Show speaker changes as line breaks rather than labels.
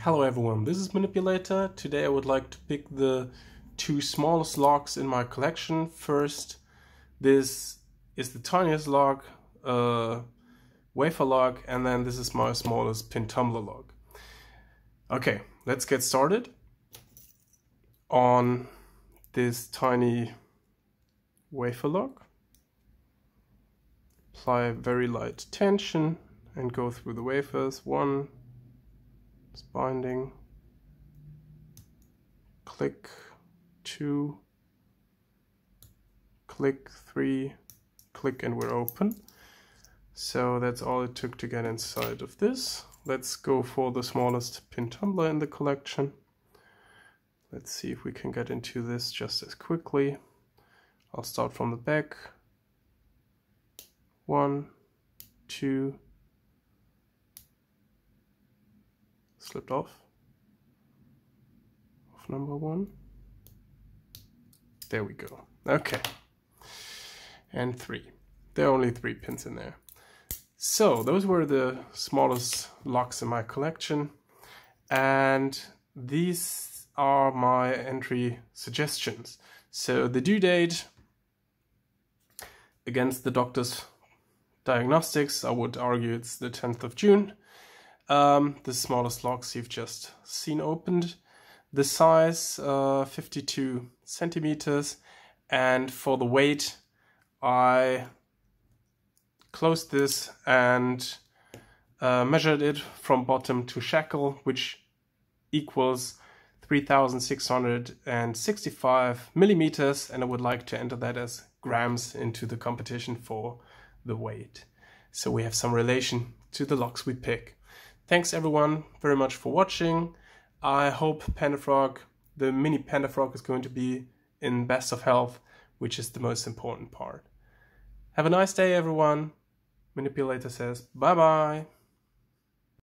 Hello everyone, this is Manipulator. Today I would like to pick the two smallest logs in my collection. First, this is the tiniest log, wafer log, and then this is my smallest pin tumbler log. Okay, let's get started. On this tiny wafer log, apply very light tension and go through the wafers. One, it's binding, click, 2, click, 3, click, and we're open. So that's all it took to get inside of this. Let's go for the smallest pin tumbler in the collection. Let's see if we can get into this just as quickly. I'll start from the back. 1, 2, slipped off number 1. There we go. Okay. And 3. There are only 3 pins in there. So those were the smallest locks in my collection. And these are my entry suggestions. So the due date, against the doctor's diagnostics, I would argue it's the 10th of June. The smallest logs you've just seen opened. The size, 52 centimeters. And for the weight, I closed this and measured it from bottom to shackle, which equals 3,665 millimeters. And I would like to enter that as grams into the competition for the weight. So we have some relation to the logs we pick. Thanks everyone very much for watching. I hope Panda-Frog, the mini Panda-Frog, is going to be in best of health, which is the most important part. Have a nice day everyone. Manipulator says bye bye.